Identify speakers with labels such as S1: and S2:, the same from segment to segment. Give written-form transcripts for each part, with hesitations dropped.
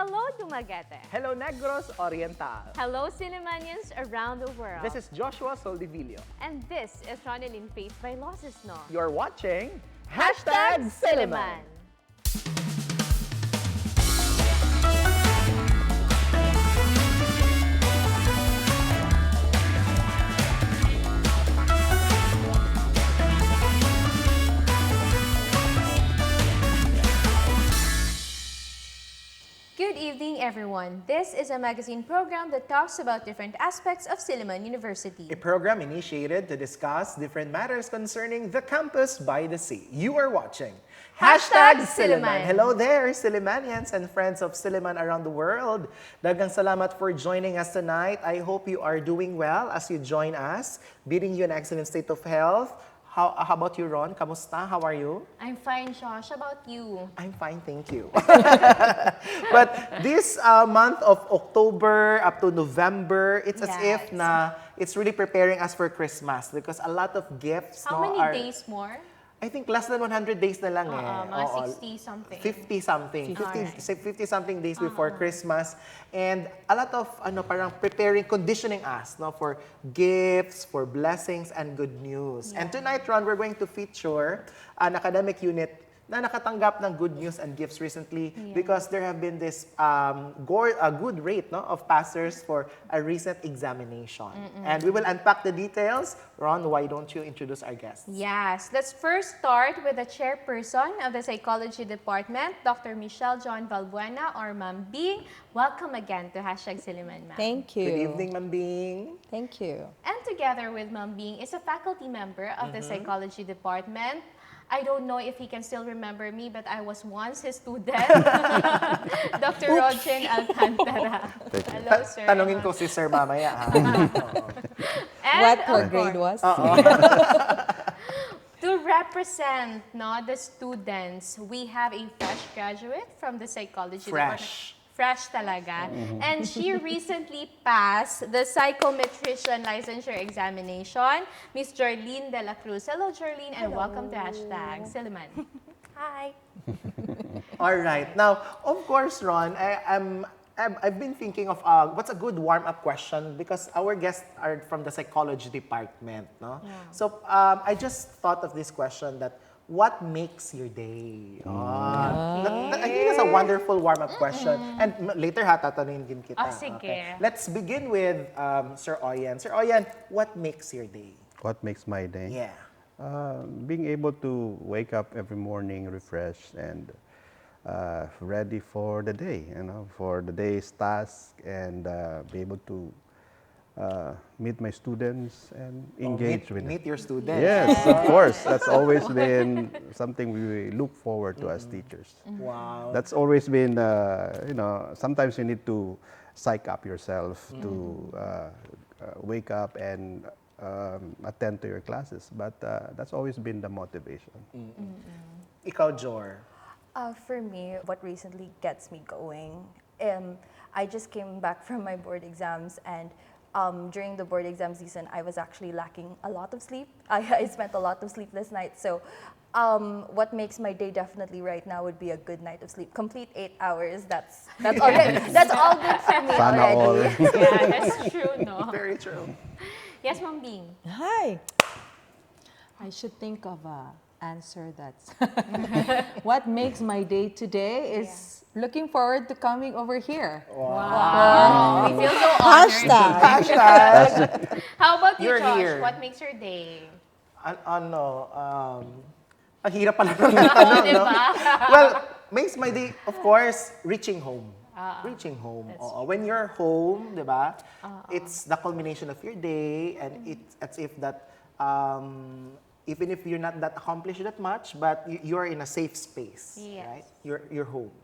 S1: Hello, Dumaguete.
S2: Hello, Negros Oriental.
S1: Hello, Sillimanians around the world.
S2: This is Joshua Soldivillo.
S1: And this is Ronelyn Faith Vailoces-No.
S2: You're watching
S1: Silliman.
S3: Good evening, everyone. This is a magazine program that talks about different aspects of Silliman University.
S2: A program initiated to discuss different matters concerning the campus by the sea. You are watching
S3: Silliman.
S2: Hello there, Sillimanians and friends of Silliman around the world. Daghang salamat for joining us tonight. I hope you are doing well as you join us, bidding you an excellent state of health. How about you, Ron? Kamusta? How are you?
S3: I'm fine, Josh. How about you?
S2: I'm fine, thank you. But this month of October up to November, it's as if it's really preparing us for Christmas because a lot of gifts.
S3: How many
S2: are,
S3: days more?
S2: I think less than 100 days na lang
S3: Mga 60-something.
S2: 50-something. 50-something days before
S3: Uh-huh.
S2: Christmas. And a lot of parang preparing, conditioning us for gifts, for blessings, and good news.
S3: Yeah.
S2: And tonight, Ron, we're going to feature an academic unit na nakatanggap ng good news and gifts recently because there have been this good rate of passers for a recent examination. And we will unpack the details. Ron, why don't you introduce our guests?
S3: Yes. Let's first start with the chairperson of the Psychology Department, Dr. Michele Joan Valbuena, or Ma'am B. Welcome again to Silliman, ma'am.
S4: Thank you.
S2: Good evening, Ma'am Bing.
S4: Thank you.
S3: And together with Ma'am Bing is a faculty member of the Psychology Department. I don't know if he can still remember me, but I was once his student. Dr. Rogen Alcantara. Hello, sir.
S2: Tanungin ko si Sir mamaya. Ha?
S3: And
S4: What
S3: of
S4: her grade
S3: course,
S4: was?
S3: to represent the students, we have a fresh graduate from the Psychology Department. Fresh talaga. And she recently passed the Psychometrician Licensure examination, Miss Jorleen Dela Cruz. Hello, Jorleen, and welcome to Silliman.
S1: Hi.
S2: All right. Now, of course, Ron, I've been thinking of what's a good warm-up question because our guests are from the psychology department, no?
S3: Yeah.
S2: So I just thought of this question that what makes your day? I think that's a wonderful warm-up question. And later tatanungin din kita.
S3: Sige.
S2: Okay. Let's begin with Sir Oyen. Sir Oyen, what makes your day?
S5: What makes my day?
S2: Yeah.
S5: Being able to wake up every morning refreshed and ready for the day, for the day's task, and be able to meet my students and engage with them.
S2: Meet your students.
S5: Yes, of course. That's always been something we look forward to as teachers.
S2: Wow.
S5: That's always been, sometimes you need to psych up yourself to wake up and attend to your classes. But that's always been the motivation.
S2: Ikaw, Jor.
S6: For me, what recently gets me going, I just came back from my board exams, and during the board exam season, I was actually lacking a lot of sleep. I spent a lot of sleepless nights. So what makes my day definitely right now would be a good night of sleep. Complete 8 hours, that's already, that's all good for me
S5: Sana all.
S6: already.
S3: Yeah, that's true, no?
S2: Very true.
S3: Yes, Ma'am Bing.
S4: Hi. I should think of an answer that's what makes my day today is looking forward to coming over here.
S3: Wow. We feel so honored.
S2: Hashtag.
S3: How about you,
S2: You're
S3: Josh?
S2: here.
S3: What makes your day?
S2: Ang hirap pala ng tanong, no?
S3: Diba?
S2: Well, makes my day, of course, reaching home. Reaching home. Oo. When you're home, di ba? It's the culmination of your day, and it's as if that, even if you're not that accomplished that much, but you're in a safe space,
S3: Yes.
S2: right? You're home.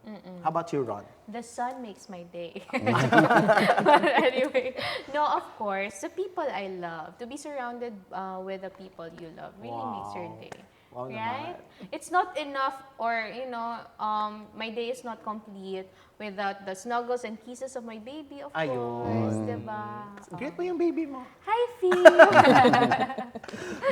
S2: How about you, Ron?
S3: The sun makes my day. But anyway, no, of course, the people I love, to be surrounded with the people you love really makes your day.
S2: Wow
S3: Right?
S2: naman.
S3: It's not enough, or, my day is not complete without the snuggles and kisses of my baby, of
S2: Ayun.
S3: course. Diba?
S2: Greet mo yung baby mo.
S3: Hi, Fee!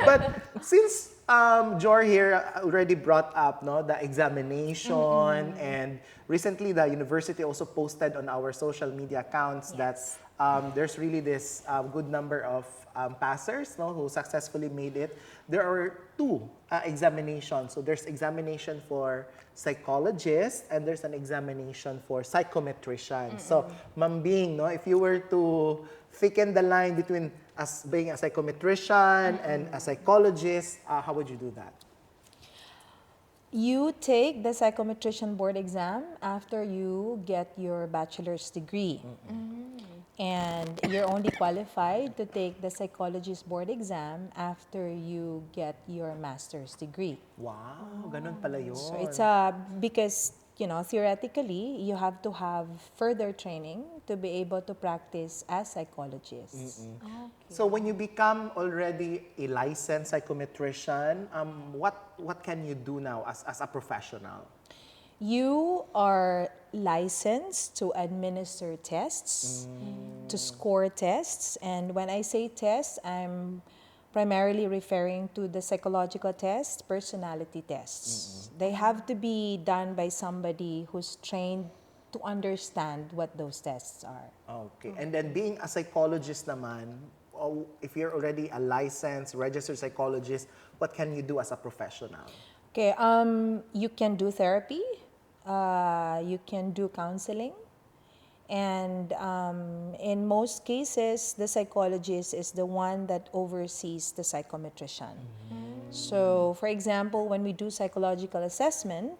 S2: But since Jor here already brought up the examination, and recently the university also posted on our social media accounts that there's really this good number of passers who successfully made it. There are two examinations. So there's examination for psychologists and there's an examination for psychometricians. So, Ma'am Bing, if you were to thicken the line between as being a psychometrician and a psychologist, how would you do that?
S4: You take the psychometrician board exam after you get your bachelor's degree. And you're only qualified to take the psychologist board exam after you get your master's degree.
S2: Wow, ganun pala yun.
S4: So it's because theoretically you have to have further training to be able to practice as psychologists.
S2: So when you become already a licensed psychometrician, what can you do now as a professional?
S4: You are licensed to administer tests, to score tests. And when I say tests, I'm primarily referring to the psychological tests, personality tests. They have to be done by somebody who's trained to understand what those tests are.
S2: Okay. And then being a psychologist naman, if you're already a licensed, registered psychologist, what can you do as a professional?
S4: Okay, you can do therapy, you can do counseling, and in most cases, the psychologist is the one that oversees the psychometrician. So, for example, when we do psychological assessment,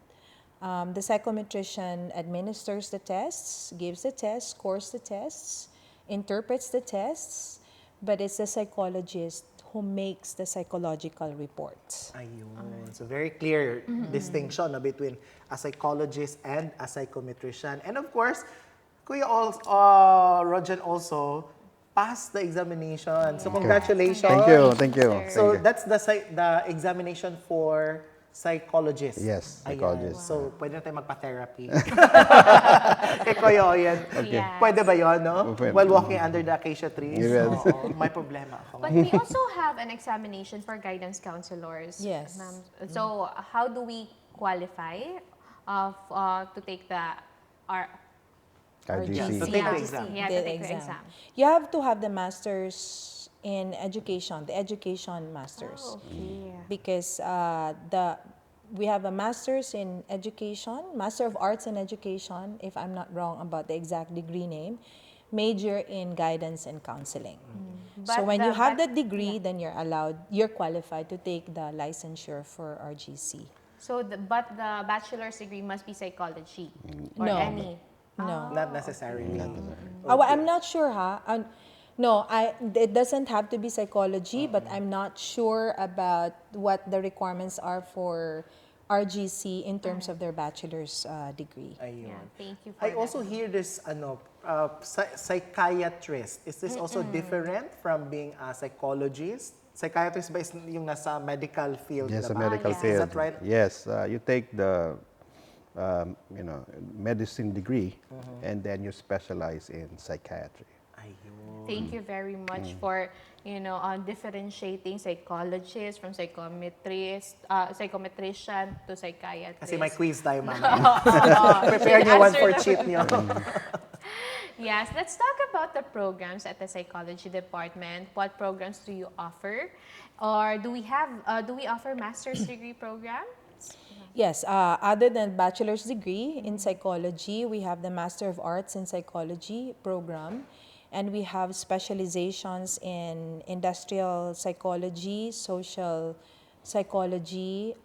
S4: the psychometrician administers the tests, gives the tests, scores the tests, interprets the tests, but it's the psychologist who makes the psychological reports.
S2: Ayun. So very clear distinction between a psychologist and a psychometrician. And of course, Kuya Rogen also passed the examination. So congratulations.
S5: Thank you.
S2: So
S5: Thank you.
S2: that's the examination for psychologists.
S5: Yes,
S2: Ayan.
S5: psychologist.
S2: So pwede na tayo magpa-therapy. Kay Kuya Oyen.
S5: Okay.
S2: Pwede ba yun, no?
S5: Pwede.
S2: While walking under the acacia trees.
S5: Yes.
S2: Oo, may problema ako.
S3: But we also have an examination for guidance counselors.
S4: Yes.
S3: Ma'am. So how do we qualify to take the
S5: RGC.
S2: To take the exam.
S3: Yeah, to take the exam.
S4: You have to have the master's in education, the education masters.
S3: Okay.
S4: Because we have a master's in education, Master of Arts in Education, if I'm not wrong about the exact degree name, major in guidance and counseling. So when you have that degree, then you're qualified to take the licensure for RGC.
S3: So, but the bachelor's degree must be psychology or
S4: No.
S3: any.
S2: Not necessarily.
S4: Well, I'm not sure, no, it doesn't have to be psychology, but I'm not sure about what the requirements are for RGC in terms of their bachelor's degree.
S2: Ayun.
S3: Yeah, thank you for
S2: I
S3: that.
S2: also hear this psychiatrist. Is this also different from being a psychologist? Psychiatrist ba is yung nasa medical field?
S5: Yes, a
S2: diba?
S5: medical
S3: yes.
S5: field.
S2: Is that right?
S5: Yes, you take the medicine degree, and then you specialize in psychiatry.
S2: Ayun.
S3: Thank you very much for differentiating psychologists from psychometrician to psychiatrist.
S2: Kasi may quiz tayo, mama. Prepare nyo one for cheat nyo.
S3: Yes, let's talk about the programs at the psychology department. What programs do you offer? Or do we offer master's degree programs?
S4: Yes, other than bachelor's degree in psychology, we have the Master of Arts in Psychology program, and we have specializations in industrial psychology, social psychology,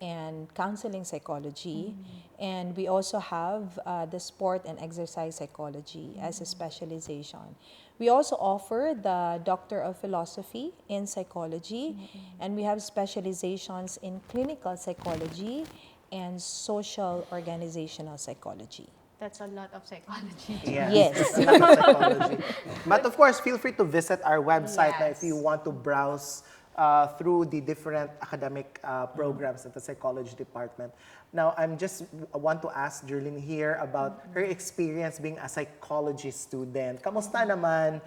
S4: and counseling psychology. And we also have the sport and exercise psychology as a specialization. We also offer the Doctor of Philosophy in Psychology, and we have specializations in clinical psychology and social organizational psychology.
S3: That's a lot of psychology.
S4: Yes.
S2: It's a lot of psychology. But of course, feel free to visit our website na if
S3: Yes.
S2: you want to browse through the different academic programs at the psychology department. Now, I want to ask Jorleen here about her experience being a psychology student. Kamusta naman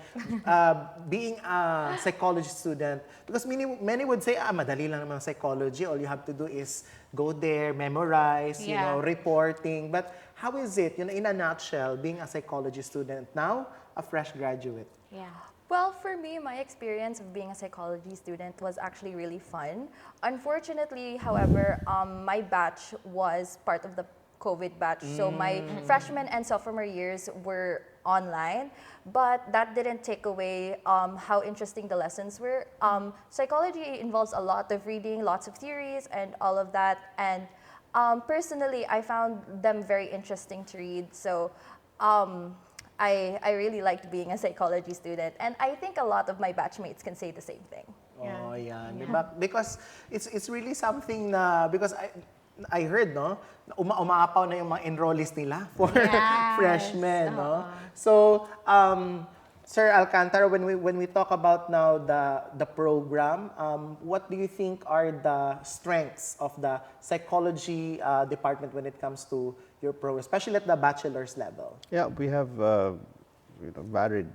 S2: being a psychology student? Because many would say, madali lang naman psychology. All you have to do is go there, memorize, reporting. But how is it, in a nutshell, being a psychology student now, a fresh graduate?
S3: Yeah.
S6: Well, for me, my experience of being a psychology student was actually really fun. Unfortunately, however, my batch was part of the COVID batch. So my freshman and sophomore years were online, but that didn't take away how interesting the lessons were. Psychology involves a lot of reading, lots of theories, and all of that. And personally, I found them very interesting to read. So I really liked being a psychology student. And I think a lot of my batchmates can say the same thing.
S2: Oh, yeah. Diba? Because it's really something na, because I heard, no, umaapaw na yung mga enrollees nila for freshmen, no? So, Sir Alcantara, when we talk about now the program, what do you think are the strengths of the psychology department when it comes to your program, especially at the bachelor's level?
S5: Yeah, we have varied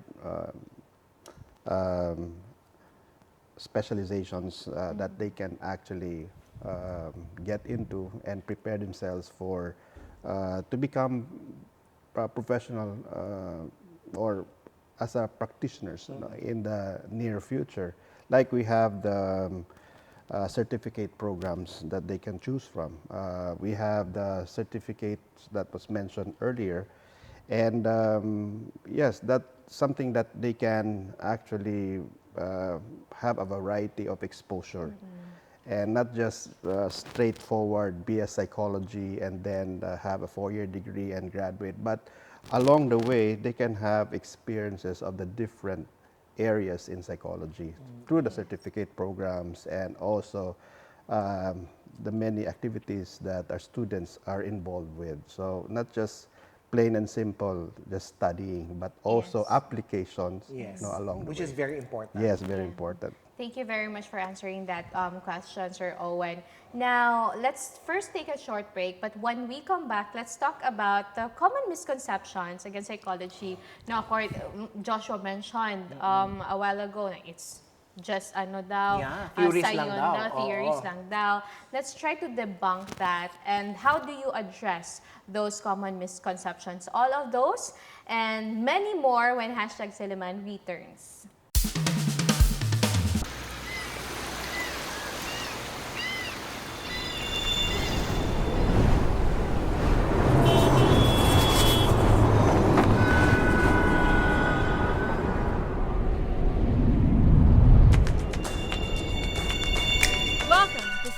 S5: specializations that they can actually get into and prepare themselves for to become professional or as a practitioners in the near future. Like we have the certificate programs that they can choose from. We have the certificates that was mentioned earlier. And yes, that's something that they can actually have a variety of exposure. And not just straightforward BS psychology and then have a 4-year degree and graduate, but along the way they can have experiences of the different areas in psychology through the certificate programs and also the many activities that our students are involved with. So not just plain and simple, just studying, but also applications along the way.
S2: Which is very important.
S5: Yes, very important.
S3: Thank you very much for answering that question, Sir Owen. Now, let's first take a short break, but when we come back, let's talk about the common misconceptions against psychology. Now, Joshua mentioned a while ago, it's just
S2: theories lang daw.
S3: Theories lang daw. Let's try to debunk that. And how do you address those common misconceptions? All of those and many more when #Silliman returns.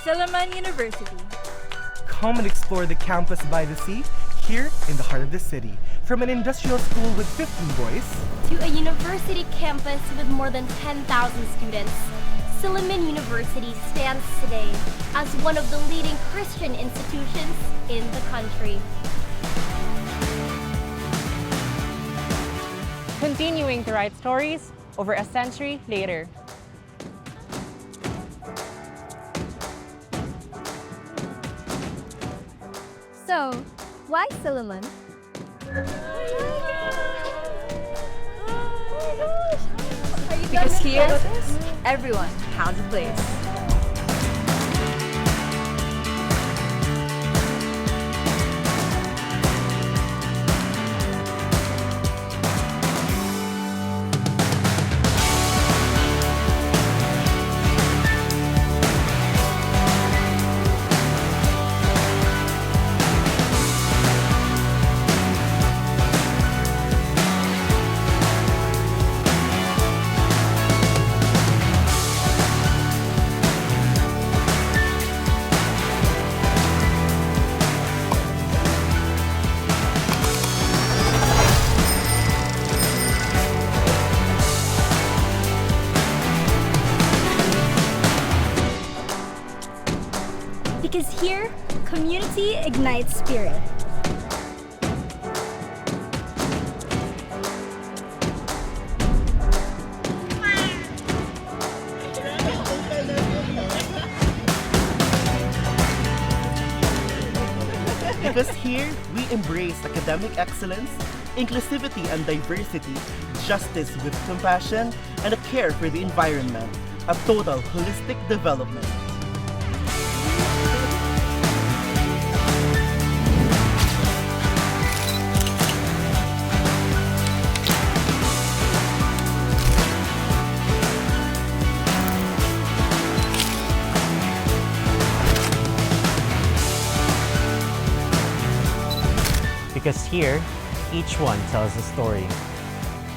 S7: Silliman University.
S8: Come and explore the campus by the sea here in the heart of the city. From an industrial school with 15 boys
S7: to a university campus with more than 10,000 students, Silliman University stands today as one of the leading Christian institutions in the country.
S1: Continuing to write stories over a century later.
S7: So, why Silliman?
S9: Because here, everyone has a place.
S7: Because here, community ignites spirit.
S8: Here, we embrace academic excellence, inclusivity and diversity, justice with compassion, and a care for the environment, a total holistic development.
S10: Because here, each one tells a story.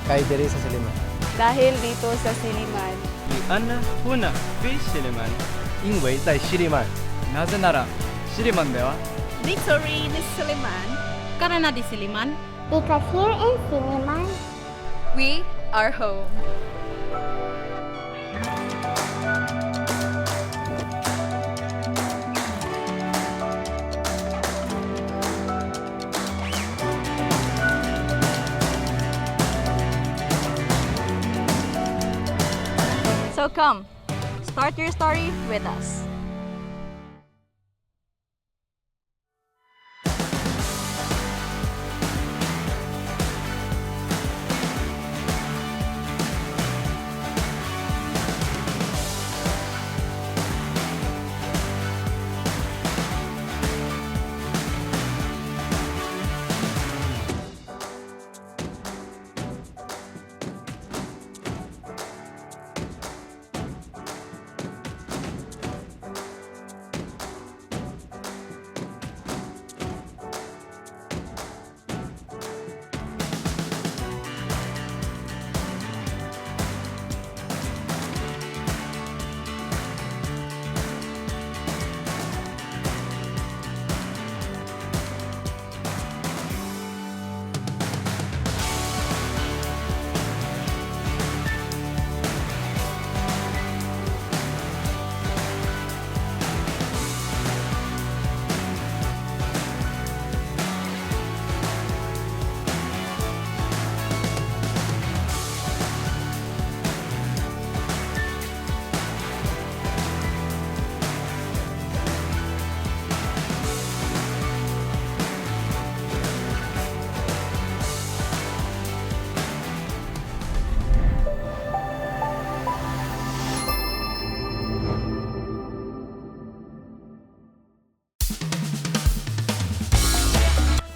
S11: Kahit diri sa Silliman.
S12: Dahil dito sa Silliman.
S11: Anna Huna fi Silliman. Ingway tại Silliman. なぜなら Silliman では
S13: Victory in Silliman. Karena di Silliman.
S14: Because here in Silliman,
S9: We are home. So come, start your story with us.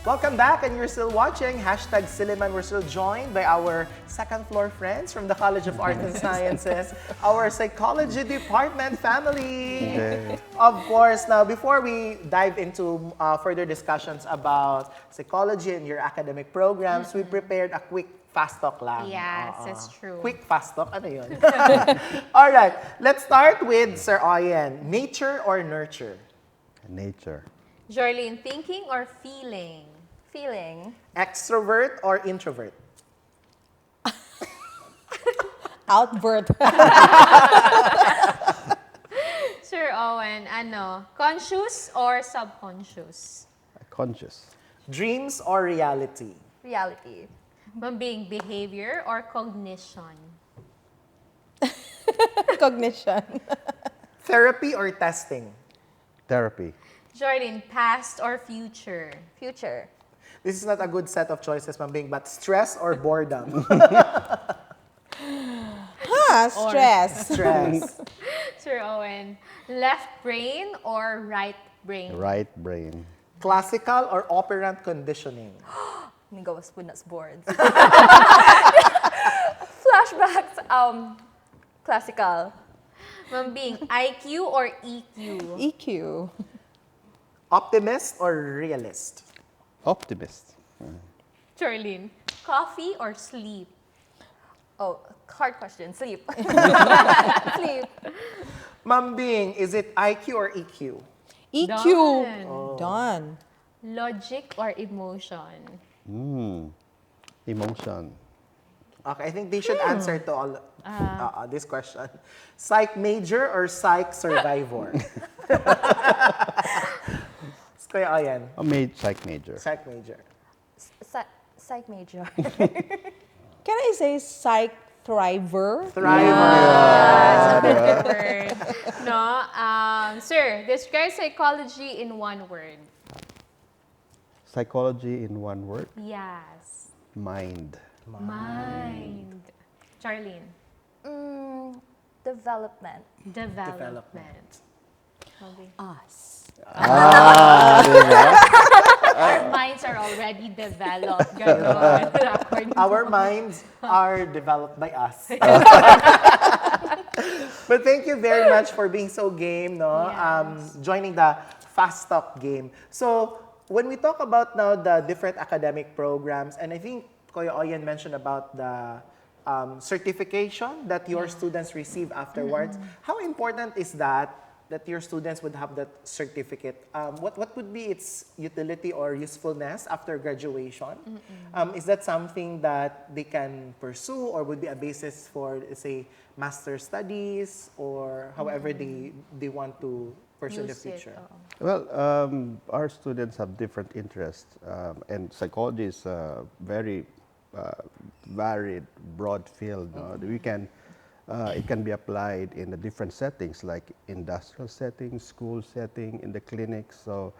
S2: Welcome back, and you're still watching #Silliman. We're still joined by our second floor friends from the College of Arts and Sciences, our psychology department family.
S5: Okay.
S2: Of course, now before we dive into further discussions about psychology and your academic programs, we prepared a quick fast talk lang.
S3: Yes, that's true.
S2: Quick fast talk, ano yun? All right, let's start with Sir Oyen. Nature or nurture?
S5: Nature.
S3: Jorleen, thinking or feeling?
S6: Feeling.
S2: Extrovert or introvert?
S4: Outward.
S3: Sir Owen, conscious or subconscious?
S5: Conscious.
S2: Dreams or reality?
S6: Reality.
S3: Being behavior or cognition?
S4: Cognition.
S2: Therapy or testing?
S5: Therapy.
S3: Jorleen, past or future?
S6: Future.
S2: This is not a good set of choices, Mambing, but stress or boredom?
S4: Stress.
S2: Stress.
S3: Sir Owen, left brain or right brain?
S5: Right brain.
S2: Classical or operant conditioning?
S6: Nigawas po nas boards. Flashbacks. Classical.
S3: Being IQ or EQ?
S4: EQ.
S2: Optimist or realist?
S5: Optimist.
S3: Jorleen, coffee or sleep?
S6: Oh, hard question. Sleep. Sleep.
S2: Mambing, is it IQ or EQ?
S4: EQ. Done.
S3: Logic or emotion?
S5: Emotion.
S2: Okay, I think they should answer to all this question. Psych major or psych survivor? Kuya Oyen.
S5: Psych major.
S2: Psych major.
S6: Psych major.
S4: Can I say psych thriver?
S2: Thriver.
S3: That's a good word. No? Sir, describe psychology in one word.
S5: psychology in one word?
S3: Yes.
S5: Mind.
S3: Mind. Jorleen.
S6: Development.
S3: Development.
S4: Us.
S3: Our minds are already developed. Ganon.
S2: Our minds are developed by us. But thank you very much for being so game, no?
S3: Yes.
S2: Joining the Fast Talk game. So, when we talk about now the different academic programs, and I think Kuya Oyen mentioned about the certification that your students receive afterwards. How important is that your students would have that certificate? What would be its utility or usefulness after graduation? Is that something that they can pursue or would be a basis for, say, master's studies or however they want to pursue in the future?
S5: Well, our students have different interests, and psychology is a very varied, broad field. We can it can be applied in the different settings, like industrial settings, school setting, in the clinics. So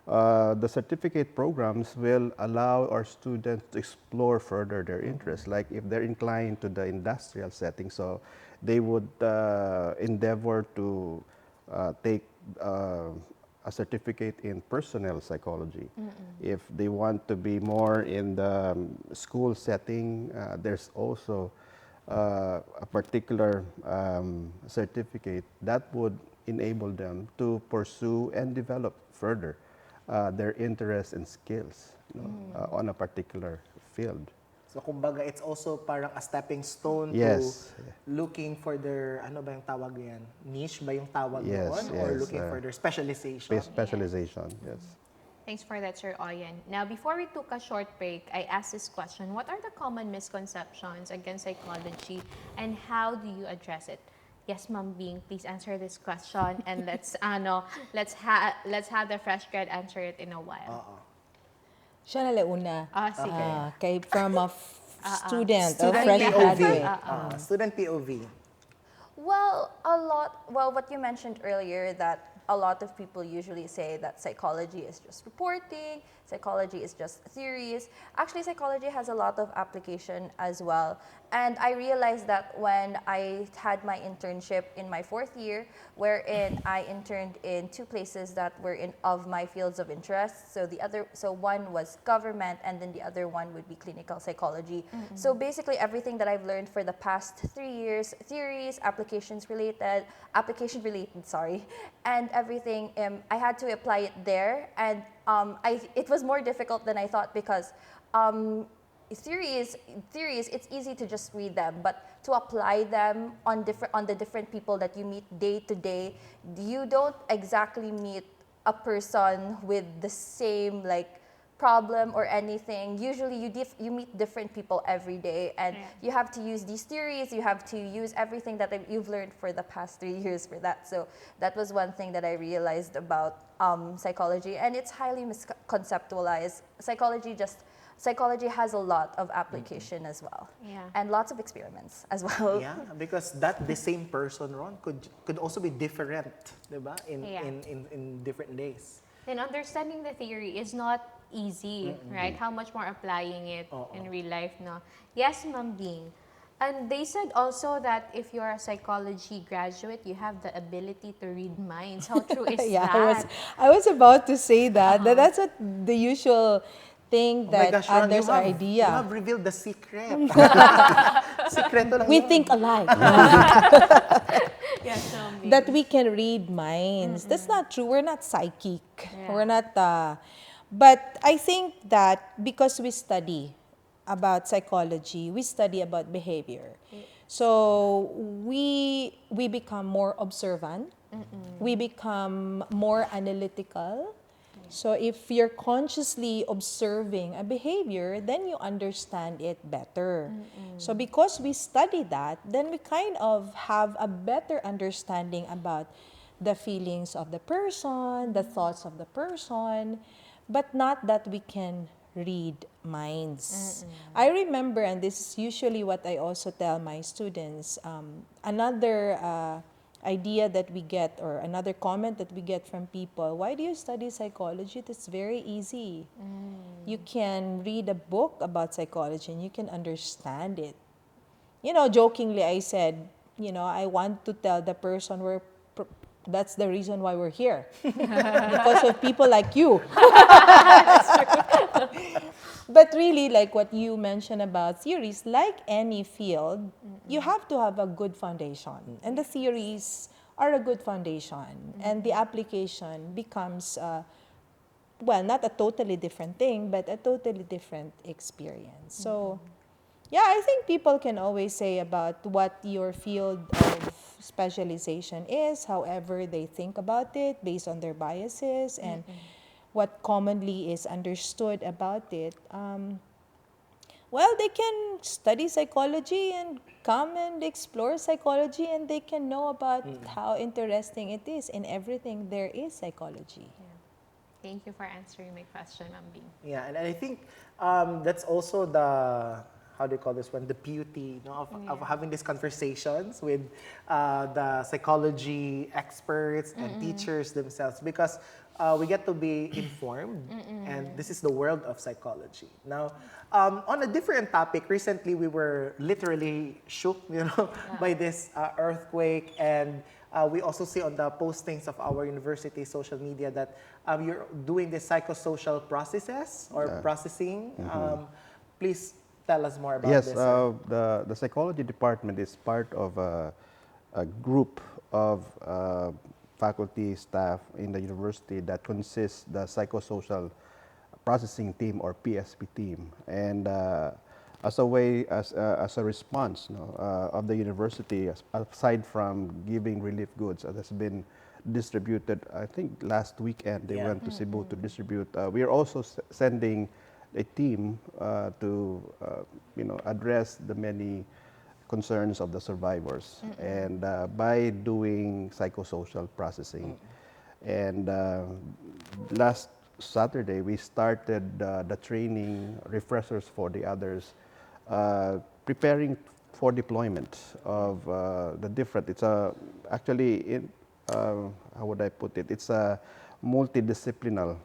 S5: the certificate programs will allow our students to explore further their interests. Like if they're inclined to the industrial setting, so they would endeavor to take a certificate in personnel psychology. If they want to be more in the school setting, there's also a particular certificate that would enable them to pursue and develop further their interests and skills on a particular field.
S2: So kumbaga, it's also parang a stepping stone
S5: Yes.
S2: to looking for their, ano ba yung tawag yan? Niche ba yung tawag
S5: Yes,
S2: doon? Or
S5: yes,
S2: looking for their specialization?
S5: Specialization, yes.
S3: Thanks for that, Sir Oyen. Now, before we took a short break, I asked this question: what are the common misconceptions against psychology, and how do you address it? Yes, Ma'am Bing, please answer this question, and let's have the fresh grad answer it in a while.
S4: Siya na una.
S3: Sige.
S4: From a student or
S2: Student
S4: fresh
S2: POV.
S4: graduate.
S2: Student POV.
S6: Well, what you mentioned earlier, that a lot of people usually say that psychology is just reporting, psychology is just theories. Actually, psychology has a lot of application as well. And I realized that when I had my internship in my 4th year, wherein I interned in 2 places that were of my fields of interest. So one was government, and then the other one would be clinical psychology. So basically everything that I've learned for the past 3 years, theories, application related, and everything, I had to apply it there. And it was more difficult than I thought, because theories, it's easy to just read them, but to apply them on the different people that you meet day to day, you don't exactly meet a person with the same problem or anything. Usually you meet different people every day, and you have to use these theories, you have to use everything that you've learned for the past 3 years for that. So that was one thing that I realized about psychology, and it's highly misconceptualized. Psychology has a lot of application as well, and lots of experiments as well.
S2: Yeah, because the same person, Ron, could also be different, diba? In different days.
S3: And understanding the theory is not easy, right? How much more applying it in real life, no? Yes, Ma'am Bing. And they said also that if you're a psychology graduate, you have the ability to read minds. How true is that?
S4: I was about to say that. That's the usual thing that
S2: gosh, Ron,
S4: others are idea.
S2: You have revealed the secret. Secreto lang
S4: We
S2: yun.
S4: think alike.
S3: Yes, Ma'am Bing.
S4: That we can read minds. That's not true. We're not psychic. We're not. But I think that because we study about psychology, we study about behavior. So we become more observant. We become more analytical. So if you're consciously observing a behavior, then you understand it better. So because we study that, then we kind of have a better understanding about the feelings of the person, the thoughts of the person, but not that we can read minds. I remember, and this is usually what I also tell my students, another idea that we get, or another comment that we get from people, why do you study psychology? That's very easy. You can read a book about psychology and you can understand it. Jokingly I said, I want to tell the person that's the reason why we're here. Because of people like you. But really, like what you mentioned about theories, like any field, you have to have a good foundation. And the theories are a good foundation. And the application becomes, not a totally different thing, but a totally different experience. So, yeah, I think people can always say about what your field of specialization is, however they think about it, based on their biases and what commonly is understood about it. They can study psychology and come and explore psychology, and they can know about how interesting it is. In everything, there is psychology.
S3: Thank you for answering my question, Ma'am Bing.
S2: Yeah, and I think that's also the, how do you call this one, the beauty of having these conversations with the psychology experts and teachers themselves, because we get to be informed, and this is the world of psychology. Now, on a different topic, recently we were literally shook, by this earthquake, and we also see on the postings of our university social media that you're doing the psychosocial processes or processing. Please tell us more about this.
S5: Yes, the psychology department is part of a group of faculty staff in the university that consists the psychosocial processing team, or PSP team. And as a response of the university, aside from giving relief goods that has been distributed, I think last weekend they went to Cebu to distribute. We are also sending a team to address the many concerns of the survivors, and by doing psychosocial processing. And last Saturday we started the training refreshers for the others, preparing for deployment of the different. It's actually how would I put it? It's a multidisciplinary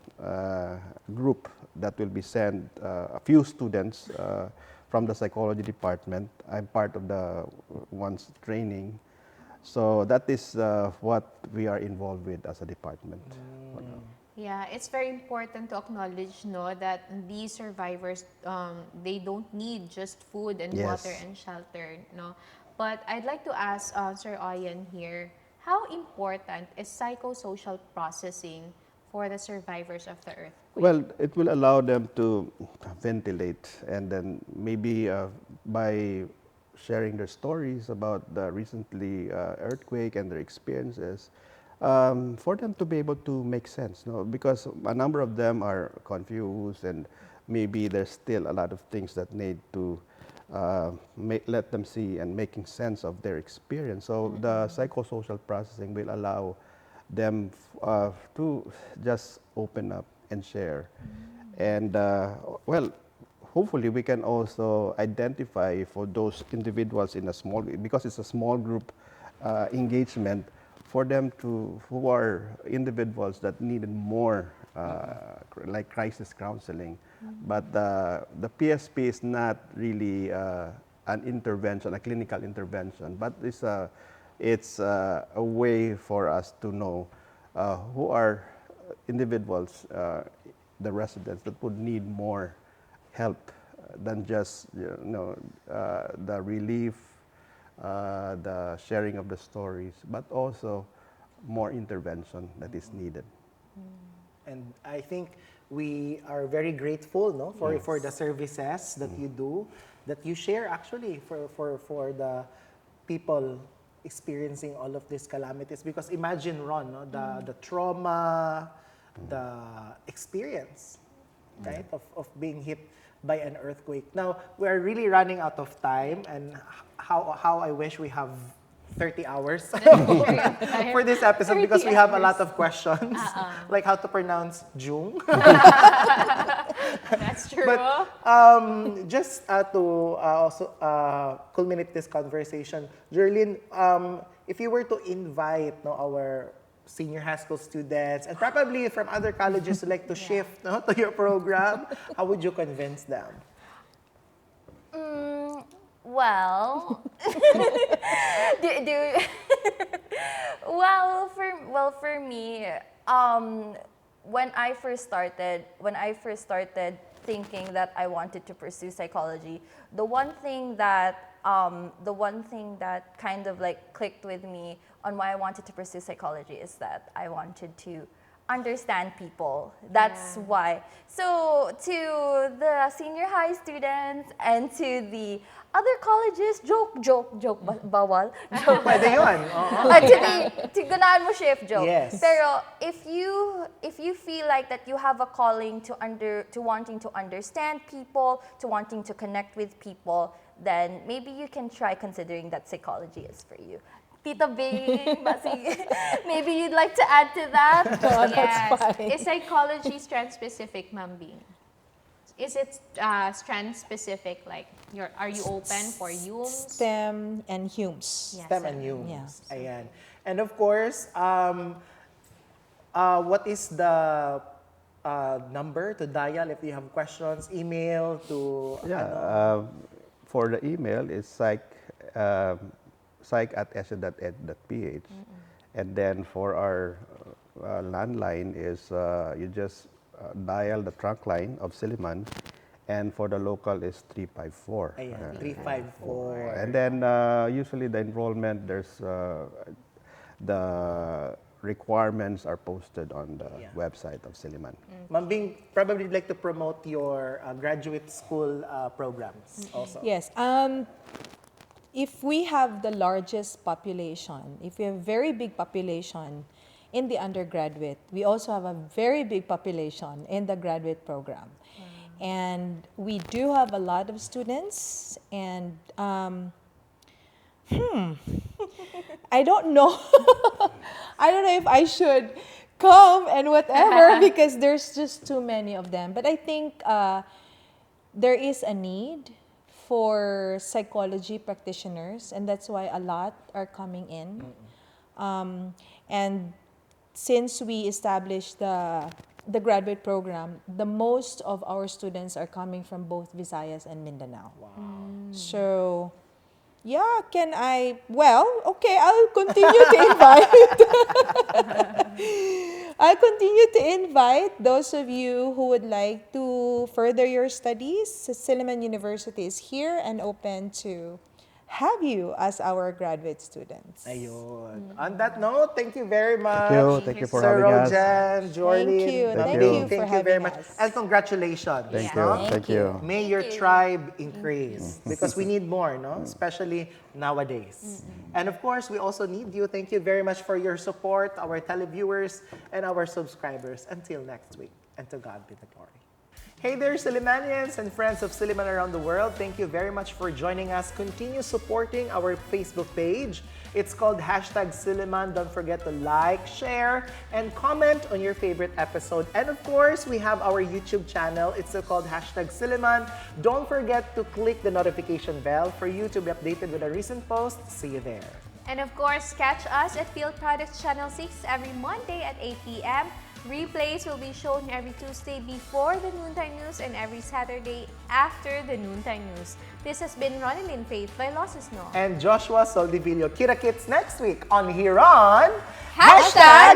S5: group that will be sent, a few students from the psychology department. I'm part of the ones training. So that is what we are involved with as a department.
S3: Yeah, it's very important to acknowledge that these survivors, they don't need just food and water and shelter. But I'd like to ask Sir Oyen here, how important is psychosocial processing for the survivors of the earthquake?
S5: Well, it will allow them to ventilate, and then maybe by sharing their stories about the recently earthquake and their experiences, for them to be able to make sense, because a number of them are confused, and maybe there's still a lot of things that need to let them see and making sense of their experience. So the psychosocial processing will allow them to just open up and share. And hopefully we can also identify for those individuals in a small, because it's a small group engagement, for them who are individuals that needed more like crisis counseling. But the PSP is not really an intervention, a clinical intervention, but it's a way for us to know who are individuals, the residents that would need more help than just the relief, the sharing of the stories, but also more intervention that is needed.
S2: And I think we are very grateful for the services that you do, that you share actually for the people experiencing all of these calamities. Because imagine, Ron, the trauma, the experience, right, of being hit by an earthquake. Now, we're really running out of time, and how I wish we have 30 hours for this episode, because we have a lot of questions, like how to pronounce Jung.
S3: That's true.
S2: But just to also culminate this conversation, Jorleen, if you were to invite our senior high school students and probably from other colleges who like to shift to your program, how would you convince them?
S6: Well, for me, when I first started thinking that I wanted to pursue psychology, the one thing that kind of like clicked with me on why I wanted to pursue psychology is that I wanted to understand people. That's why. So to the senior high students and to the other colleges, joke, bawal. Joke.
S2: Pwede yun.
S6: To ganaan mo shift joke.
S2: Yes.
S6: Pero if you feel like that you have a calling to wanting to understand people, to wanting to connect with people, then maybe you can try considering that psychology is for you. Tita Bing, maybe you'd like to add to that?
S3: Yes. Is psychology strand-specific, Ma'am Bing? Is it strand-specific? Like, are you open for UMs?
S4: STEM and HUMS.
S3: Yes.
S2: STEM and UMs.
S4: Yeah.
S2: Ayan. And of course, what is the number to dial if you have questions? Email to...
S5: For the email, it's psych@su.ed.ph. And then for our landline is you just dial the trunk line of Silliman, and for the local is 354.
S2: 354.
S5: And then usually the enrollment, there's the requirements are posted on the website of Silliman.
S2: Ma'am Bing, probably like to promote your graduate school programs also.
S4: Yes. If we have the largest population, if we have a very big population in the undergraduate, we also have a very big population in the graduate program. And we do have a lot of students, and I don't know. I don't know if I should come and whatever because there's just too many of them. But I think there is a need for psychology practitioners, and that's why a lot are coming in. And since we established the graduate program, the most of our students are coming from both Visayas and Mindanao.
S2: Wow.
S4: So, yeah, can I? Well, okay, I'll continue to invite. I'll continue to invite those of you who would like to further your studies. Silliman University is here and open to have you as our graduate students.
S2: Ayun. On that note, thank you very much.
S5: Thank you for
S2: Sir
S5: having us.
S2: Jorleen.
S4: Thank you.
S5: Thank you
S4: for
S2: Thank you very
S4: having
S2: much.
S4: us.
S2: And congratulations.
S5: Thank
S2: no?
S5: you. Thank you.
S2: May your tribe increase because we need more, no? Especially nowadays. And of course, we also need you. Thank you very much for your support, our televiewers and our subscribers. Until next week, and to God be the glory. Hey there, Sillimanians and friends of Silliman around the world. Thank you very much for joining us. Continue supporting our Facebook page. It's called #Silliman. Don't forget to like, share, and comment on your favorite episode. And of course, we have our YouTube channel. It's still called #Silliman. Don't forget to click the notification bell for you to be updated with a recent post. See you there.
S3: And of course, catch us at Field Products Channel 6 every Monday at 8 p.m. Replays will be shown every Tuesday before the noontime news and every Saturday after the noontime news. This has been Ronelyn Faith Vailoces-No.
S2: And Joshua Soldivillo. Kita kits next week on Here on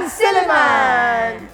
S3: #Silliman.